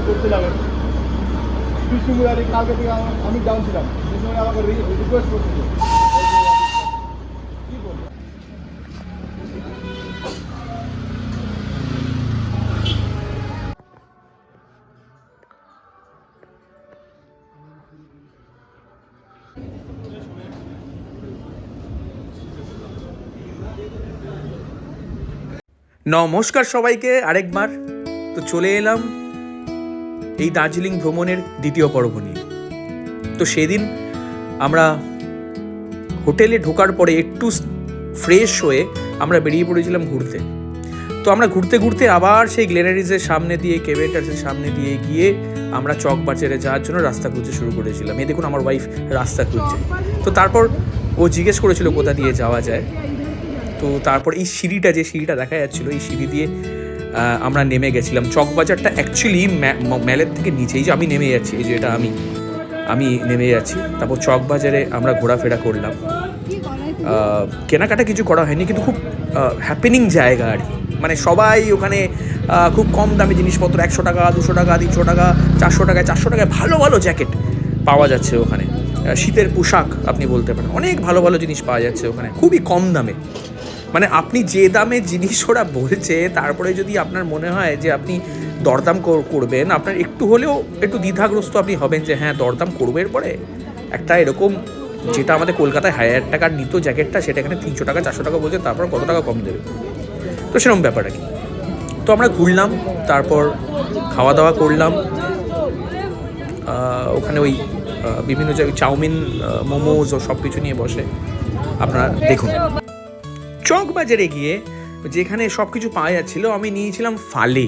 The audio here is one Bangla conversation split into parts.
করতে যাবেন বিষ্ণুপুরারি কালকে থেকে আমি ডাউন ছিলাম বিষ্ণুপুরি আমাকে রিকোয়েস্ট করছিল কি বলবো নমস্কার সবাইকে আরেকবার। তো চলে এলাম এই দার্জিলিং ভ্রমণের দ্বিতীয় পর্ব নিয়ে। তো সেদিন আমরা হোটেলে ঢোকার পরে একটু ফ্রেশ হয়ে আমরা বেরিয়ে পড়েছিলাম ঘুরতে। তো আমরা ঘুরতে ঘুরতে আবার সেই গ্লেনারিজের সামনে দিয়ে কেভেটার্সের সামনে দিয়ে গিয়ে আমরা চকবাজারে যাওয়ার জন্য রাস্তা খুঁজতে শুরু করেছিলাম। এই দেখুন আমার ওয়াইফ রাস্তা খুঁজছে। তো তারপর ও জিজ্ঞেস করেছিল কোথা দিয়ে যাওয়া যায়। তো তারপর এই সিঁড়িটা যে সিঁড়িটা দেখা যাচ্ছিলো এই সিঁড়ি দিয়ে আমরা নেমে গেছিলাম। চকবাজারটা অ্যাকচুয়ালি ম্যালের থেকে নিচেই যে আমি নেমে যাচ্ছি, এই যে এটা আমি নেমে যাচ্ছি। তারপর চকবাজারে আমরা ঘোরাফেরা করলাম। কেনাকাটা কিছু করা হয়নি, কিন্তু খুব হ্যাপেনিং জায়গা আর কি। মানে সবাই ওখানে খুব কম দামে জিনিসপত্র 100 টাকা 200 টাকা 300 টাকা 400 টাকায় ভালো ভালো জ্যাকেট পাওয়া যাচ্ছে ওখানে। শীতের পোশাক আপনি বলতে পারেন, অনেক ভালো ভালো জিনিস পাওয়া যাচ্ছে ওখানে খুবই কম দামে। মানে আপনি যে দামে জিনিস ওরা বলছে তারপরে যদি আপনার মনে হয় যে আপনি দরদাম করবেন, আপনার একটু হলেও একটু দ্বিধাগ্রস্ত আপনি হবেন যে হ্যাঁ দরদাম করবো। এরপরে একটা এরকম যেটা আমাদের কলকাতায় 1000 টাকার নিত জ্যাকেটটা সেটা এখানে 300 টাকা 400 টাকা বলছে, তারপর কত টাকা কম দেবে। তো সেরকম ব্যাপার আর কি। তো আমরা ঘুরলাম, তারপর খাওয়া দাওয়া করলাম ওখানে। ওই বিভিন্ন জায়গায় চাউমিন মোমোজ ও সব কিছু নিয়ে বসে আপনারা দেখুন। চকবাজারে গিয়ে যেখানে সব কিছু পাওয়া যাচ্ছিলো আমি নিয়েছিলাম ফালে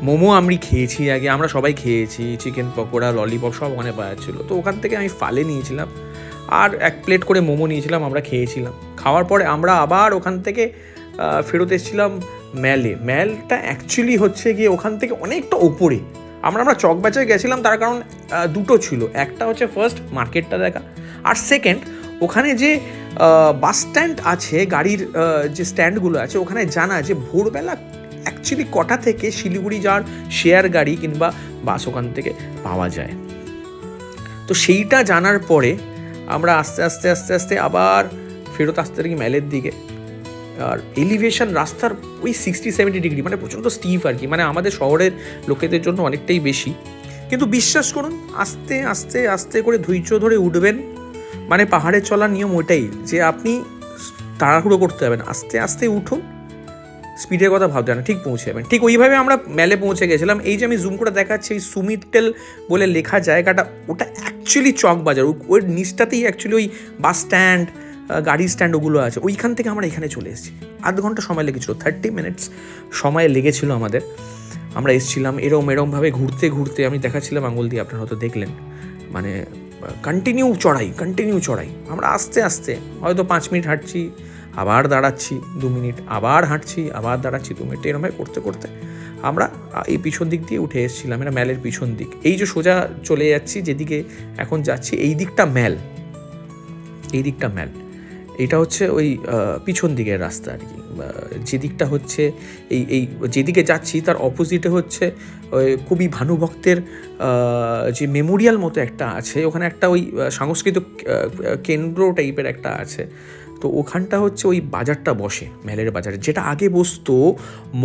মোমো। আমি খেয়েছি আগে, আমরা সবাই খেয়েছি, চিকেন পকোড়া ললিপপ সব ওখানে পাওয়া যাচ্ছিলো। তো ওখান থেকে আমি ফালে নিয়েছিলাম আর 1 প্লেট করে মোমো নিয়েছিলাম, আমরা খেয়েছিলাম। খাওয়ার পরে আমরা আবার ওখান থেকে ফেরত এসেছিলাম ম্যালটা অ্যাকচুয়ালি হচ্ছে গিয়ে ওখান থেকে অনেকটা ওপরে। আমরা চকবাজারে গেছিলাম তার কারণ দুটো ছিল। একটা হচ্ছে ফার্স্ট মার্কেটটা দেখা, আর সেকেন্ড ওখানে যে বাস স্ট্যান্ড আছে, গাড়ির যে স্ট্যান্ডগুলো আছে ওখানে জানা যে ভোরবেলা অ্যাকচুয়ালি কটা থেকে শিলিগুড়ি যাওয়ার শেয়ার গাড়ি কিংবা বাস ওখান থেকে পাওয়া যায়। তো সেইটা জানার পরে আমরা আস্তে আস্তে আস্তে আস্তে আবার ফেরত আসতে থাকি ম্যালের দিকে। আর এলিভেশন রাস্তার ওই 60-70 ডিগ্রি, মানে প্রচণ্ড স্টিফ আর কি। মানে আমাদের শহরের লোকেদের জন্য অনেকটাই বেশি, কিন্তু বিশ্বাস করুন আস্তে আস্তে আস্তে করে ধৈর্য ধরে উঠবেন। মানে পাহাড়ে চলার নিয়ম ওইটাই যে আপনি তাড়াহুড়ো করতে হবে না, আস্তে আস্তে উঠুন, স্পিডের কথা ভাবতে না, ঠিক পৌঁছে যাবেন। ঠিক ওইভাবে আমরা ম্যালে পৌঁছে গেছিলাম। এই যে আমি জুম করে দেখাচ্ছি এই সুমিটেল বলে লেখা জায়গাটা, ওটা অ্যাকচুয়ালি চকবাজার। ওর নিচটাতেই অ্যাকচুয়ালি ওই বাস স্ট্যান্ড গাড়ি স্ট্যান্ড ওগুলো আছে। ওইখান থেকে আমরা এখানে চলে এসেছি। 1/2 ঘন্টা সময় লেগেছিলো, 30 মিনিটস সময় লেগেছিলো আমাদের। আমরা এসেছিলাম এরমভাবে ঘুরতে ঘুরতে, আমি দেখাচ্ছিলাম আঙুল দিয়ে, আপনারা হয়তো দেখলেন। মানে কন্টিনিউ চড়াই। আমরা আস্তে আস্তে হয়তো 5 মিনিট হাঁটছি, আবার দাঁড়াচ্ছি 2 মিনিট, আবার হাঁটছি, আবার দাঁড়াচ্ছি 2 মিনিট, এরমভাবে করতে করতে আমরা এই পিছন দিক দিয়ে উঠে এসেছিলাম। এটা ম্যালের পিছন দিক। এই যে সোজা চলে যাচ্ছি যেদিকে এখন যাচ্ছি, এই দিকটা ম্যাল। এটা হচ্ছে ওই পিছন দিকের রাস্তা আর কি। যেদিকটা হচ্ছে এই যেদিকে যাচ্ছি তার অপোজিটে হচ্ছে ওই কবি ভানুভক্তের যে মেমোরিয়াল মতো একটা আছে, ওখানে একটা ওই সাংস্কৃতিক কেন্দ্র টাইপের একটা আছে। তো ওখানটা হচ্ছে ওই বাজারটা বসে, ম্যালের বাজারে, যেটা আগে বসতো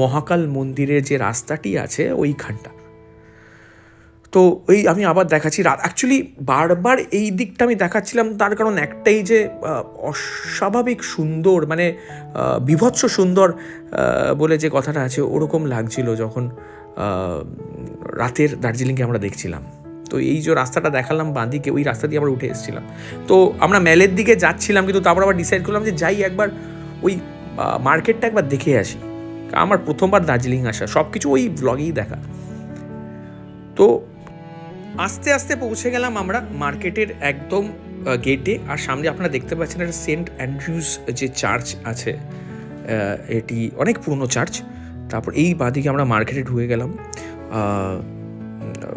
মহাকাল মন্দিরের যে রাস্তাটি আছে ওইখানটা। তো আমি আবার দেখাচ্ছি অ্যাকচুয়ালি বারবার এই দিকটা আমি দেখাচ্ছিলাম তার কারণ একটাই যে অস্বাভাবিক সুন্দর, মানে বীভৎস সুন্দর বলে যে কথাটা আছে ওরকম লাগছিল যখন রাতের দার্জিলিংকে আমরা দেখছিলাম। তো এই যে রাস্তাটা দেখালাম বাঁদিকে, ওই রাস্তা দিয়ে আমরা উঠে এসেছিলাম। তো আমরা ম্যালের দিকে যাচ্ছিলাম, কিন্তু তারপর আবার ডিসাইড করলাম যে যাই একবার ওই মার্কেটটা একবার দেখে আসি। আমার প্রথমবার দার্জিলিং আসা, সব কিছু ওই ব্লগেই দেখা। তো আস্তে আস্তে পৌঁছে গেলাম আমরা মার্কেটের একদম গেটে। আর সামনে আপনারা দেখতে পাচ্ছেন একটা সেন্ট অ্যান্ড্রিউস যে চার্চ আছে, এটি অনেক পুরনো চার্চ। তারপর এই বাঁদিকে আমরা মার্কেটে ঢুকে গেলাম।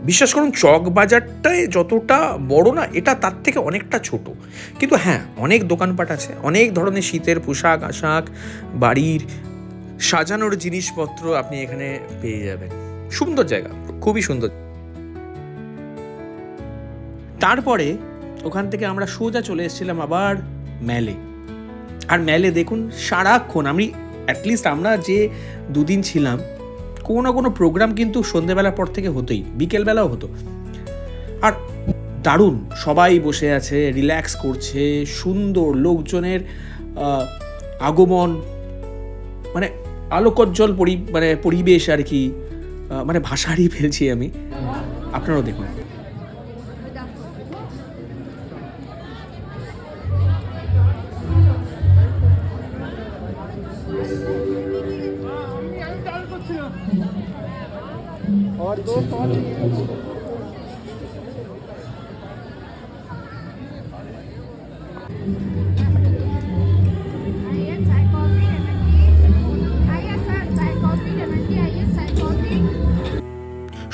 বিশ্বাস করুন চকবাজারটায় যতটা বড় না, এটা তার থেকে অনেকটা ছোট। কিন্তু হ্যাঁ, অনেক দোকানপাট আছে, অনেক ধরনের শীতের পোশাক আশাক, বাড়ির সাজানোর জিনিসপত্র আপনি এখানে পেয়ে যাবেন। সুন্দর জায়গা। খুবই সুন্দর। তারপরে ওখান থেকে আমরা সোজা চলে এসেছিলাম আবার ম্যালে। আর ম্যালে দেখুন সারাক্ষণ অ্যাটলিস্ট আমরা যে দুদিন ছিলাম কোনো না কোনো প্রোগ্রাম কিন্তু সন্ধ্যেবেলার পর থেকে হতোই, বিকেলবেলাও হতো। আর দারুণ, সবাই বসে আছে, রিল্যাক্স করছে, সুন্দর লোকজনের আগমন, মানে আলোকোজ্জ্বল পরিবেশ আর কি, মানে ভাষা হারিয়ে ফেলছি আমি। আপনারাও দেখুন।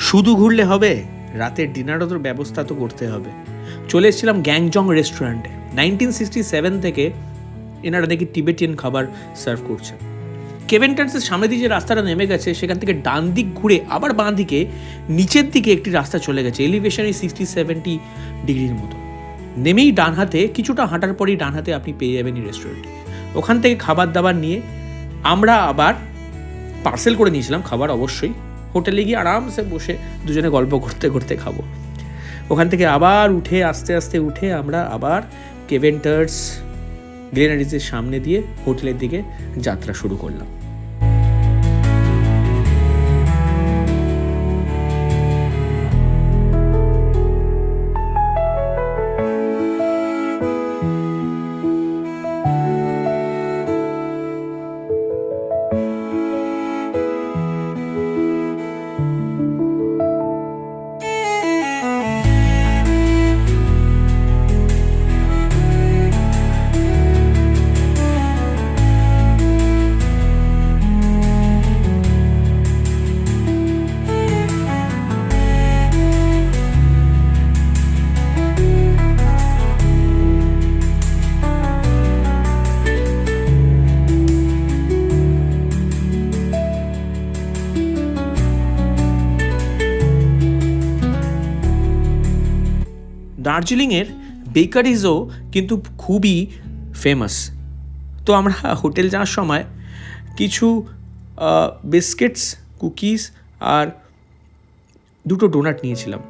শুধু ঘুরলে হবে, রাতের ডিনারও তো ব্যবস্থা তো করতে হবে। চলে এসেছিলাম গ্যাংজং রেস্টুরেন্টে। 1967 থেকে এনারা দেখি টিবেটিয়ান খাবার সার্ভ করছে। কেভেন টার্নসের সামনে দিয়ে যে রাস্তাটা নেমে গেছে সেখান থেকে ডান দিক ঘুরে আবার বাঁ দিকে নিচের দিকে একটি রাস্তা চলে গেছে, এলিভেশনে 60-70 ডিগ্রির মতো। নেমেই ডান হাতে, কিছুটা হাঁটার পরেই ডান হাতে আপনি পেয়ে যাবেন এই রেস্টুরেন্ট। ওখান থেকে খাবার দাবার নিয়ে আমরা আবার পার্সেল করে নিয়েছিলাম খাবার, অবশ্যই হোটেলে গিয়ে আরামসে বসে দুজনে গল্প করতে করতে খাবো। ওখান থেকে আবার আস্তে আস্তে উঠে আমরা আবার কেভেন টার্নস গ্লেনারিজের সামনে দিয়ে হোটেলের দিকে যাত্রা শুরু করলাম। দার্জিলিংয়ের বেকারিজও কিন্তু খুবই ফেমাস। তো আমরা হোটেল যাওয়ার সময় কিছু বিস্কিটস, কুকিজ আর দুটো ডোনাট নিয়েছিলাম।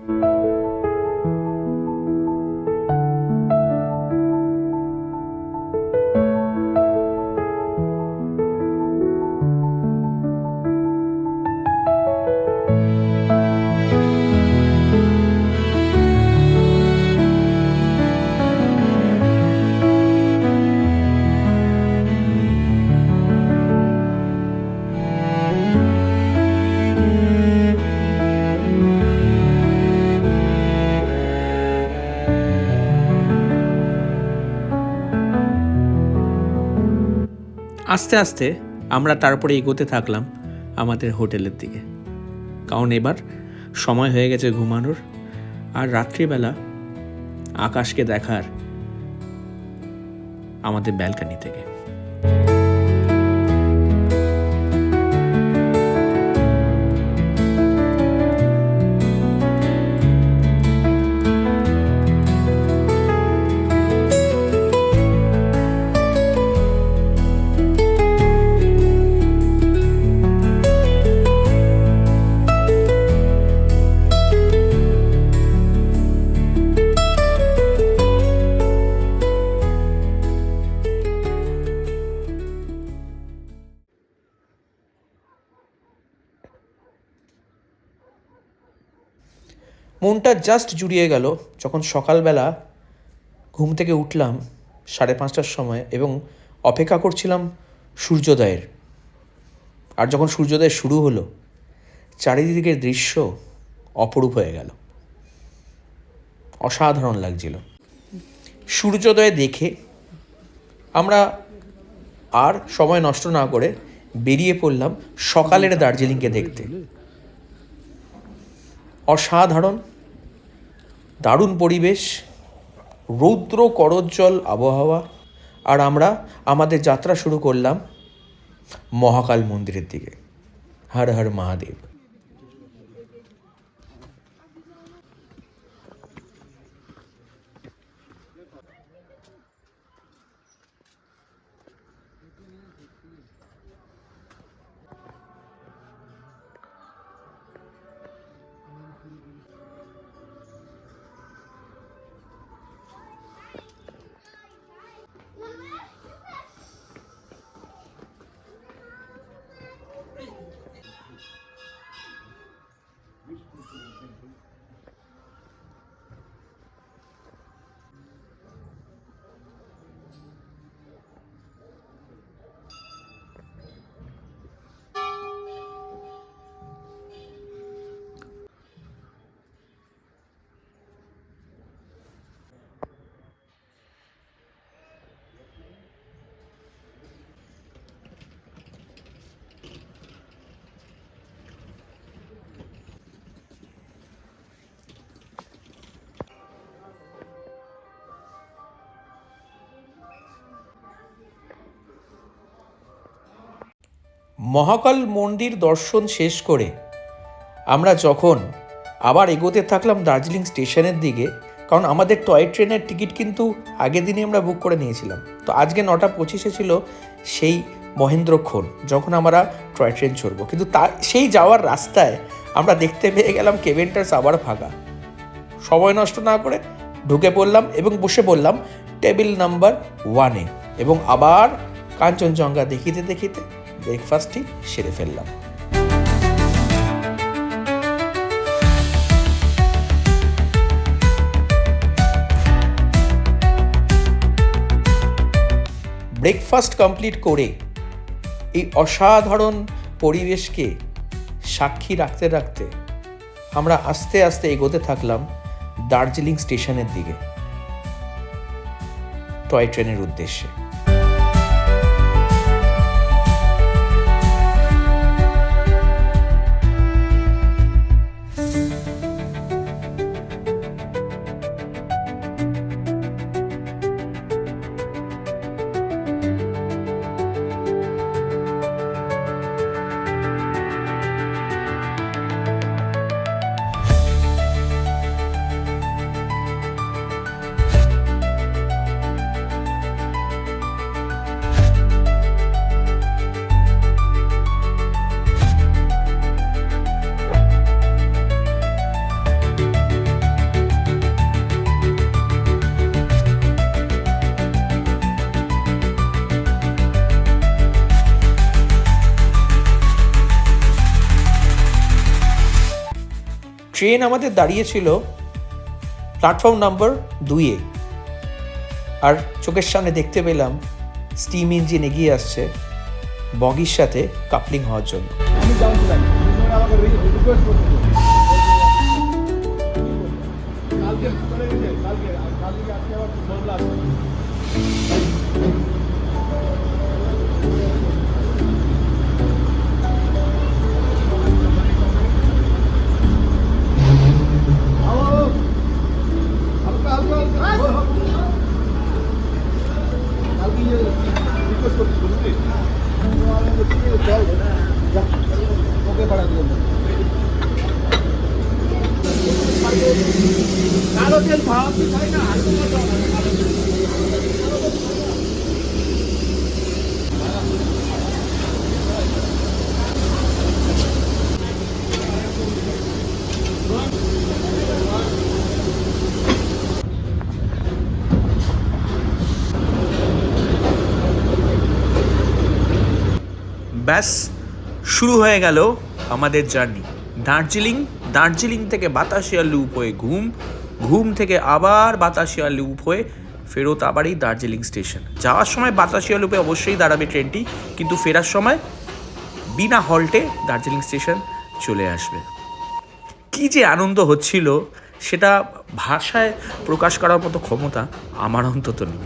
আস্তে আস্তে আমরা তারপরে এগোতে থাকলাম আমাদের হোটেলের দিকে, কারণ এবার সময় হয়ে গেছে ঘুমানোর আর রাত্রিবেলা আকাশকে দেখার আমাদের ব্যালকনি থেকে। মনটা জাস্ট জুড়িয়ে গেল যখন সকালবেলা ঘুম থেকে উঠলাম 5:30টার সময় এবং অপেক্ষা করছিলাম সূর্যোদয়ের। আর যখন সূর্যোদয় শুরু হলো, চারিদিকের দৃশ্য অপরূপ হয়ে গেল, অসাধারণ লাগছিল। সূর্যোদয় দেখে আমরা আর সময় নষ্ট না করে বেরিয়ে পড়লাম সকালের দার্জিলিংকে দেখতে। অসাধারণ, দারুণ পরিবেশ, রৌদ্র করোজ্জ্বল আবহাওয়া, আর আমরা আমাদের যাত্রা শুরু করলাম মহাকাল মন্দিরের দিকে। হর হর মহাদেব। মহাকাল মন্দির দর্শন শেষ করে আমরা যখন আবার এগোতে থাকলাম দার্জিলিং স্টেশনের দিকে, কারণ আমাদের টয় ট্রেনের টিকিট কিন্তু আগের দিনই আমরা বুক করে নিয়েছিলাম। তো আজকে 9:25 ছিল সেই মহেন্দ্রক্ষণ যখন আমরা টয় ট্রেন চড়বো, কিন্তু সেই যাওয়ার রাস্তায় আমরা দেখতে পেয়ে গেলাম কেভেন্টার্স আবার ফাঁকা। সময় নষ্ট না করে ঢুকে পড়লাম এবং বসে পড়লাম টেবিল নাম্বার 1-এ এবং আবার কাঞ্চনজঙ্ঘা দেখিতে দেখিতে ব্রেকফাস্টটি সেরে ফেললাম। ব্রেকফাস্ট কমপ্লিট করে এই অসাধারণ পরিবেশকে সাক্ষী রাখতে রাখতে আমরা আস্তে আস্তে এগোতে থাকলাম দার্জিলিং স্টেশনের দিকে, টয় ট্রেনের উদ্দেশ্যে। ট্রেন আমাদের দাঁড়িয়েছিল প্ল্যাটফর্ম নাম্বার 2-এ, আর চোখের সামনে দেখতে পেলাম স্টিম ইঞ্জিন এগিয়ে আসছে বগির সাথে কাপলিং হওয়ার জন্য। আমি ডাউন ছিলাম, আমাকে রিকোয়েস্ট করছিল কালকে চলে গেছে, কালকে আজকে আবার বদলা আছে। ব্যাস শুরু হয়ে গেল আমাদের জার্নি দার্জিলিং থেকে বাতাসিয়া লুপ হয়ে ঘুম থেকে আবার বাতাসিয়া লুপ হয়ে ফেরত আবার এই দার্জিলিং স্টেশন। যাওয়ার সময় বাতাসিয়া লুপে অবশ্যই দাঁড়াবে ট্রেনটি, কিন্তু ফেরার সময় বিনা হল্টে দার্জিলিং স্টেশন চলে আসবে। কি যে আনন্দ হচ্ছিল সেটা ভাষায় প্রকাশ করার মতো ক্ষমতা আমার অন্তত নেই।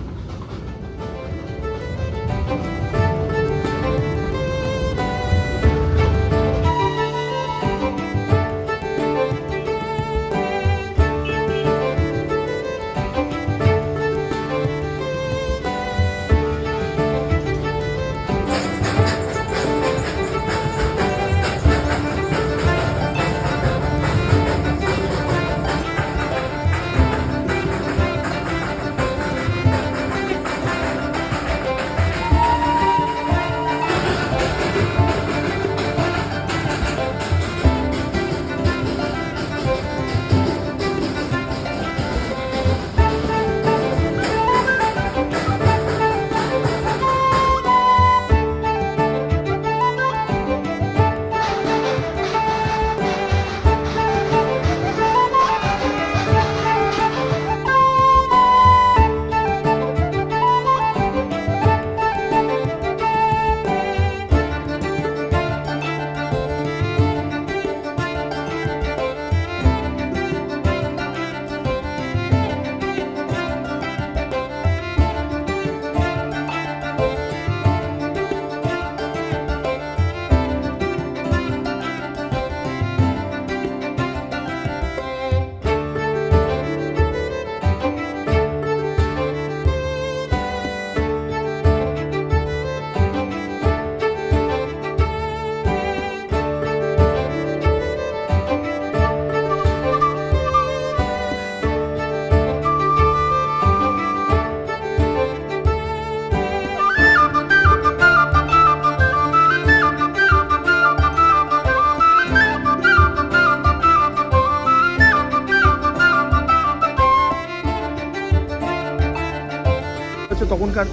তখনকার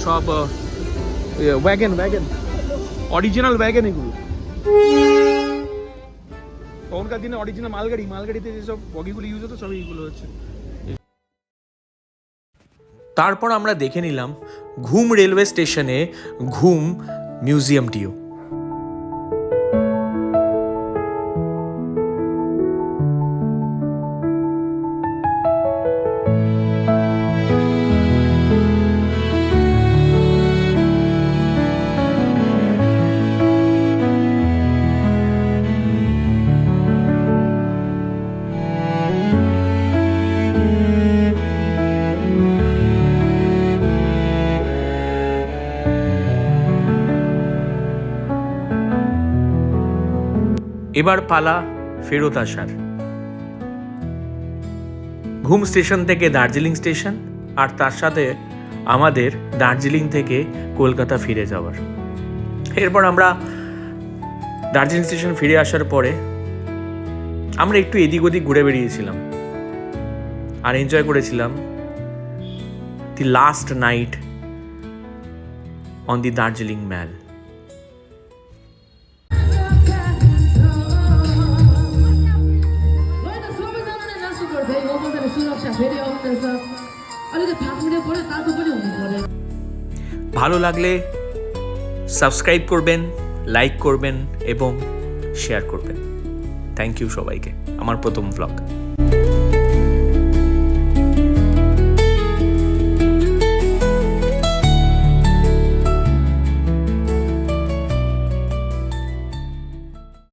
সব ওয়াগন অরিজিনাল ওয়াগন এগুলো। তখনকার দিনে অরিজিনাল মালগাড়িতে যেসব বগিগুলো ইউজ হতো সবই এগুলো হচ্ছে। তারপর আমরা দেখে নিলাম ঘুম রেলওয়ে স্টেশনে ঘুম মিউজিয়ামটিও। এবার পালা ফেরত আসার। ঘুম স্টেশন থেকে দার্জিলিং স্টেশন, আর তার সাথে আমাদের দার্জিলিং থেকে কলকাতা ফিরে যাওয়ার। এরপর আমরা দার্জিলিং স্টেশন ফিরে আসার পরে আমরা একটু এদিক ওদিক ঘুরে বেরিয়েছিলাম আর এনজয় করেছিলাম the last night on the Darjeeling mall. ভালো লাগলে সাবস্ক্রাইব করবেন, লাইক করবেন এবং শেয়ার করবেন। থ্যাংক ইউ সবাইকে। আমার প্রথম ব্লগ।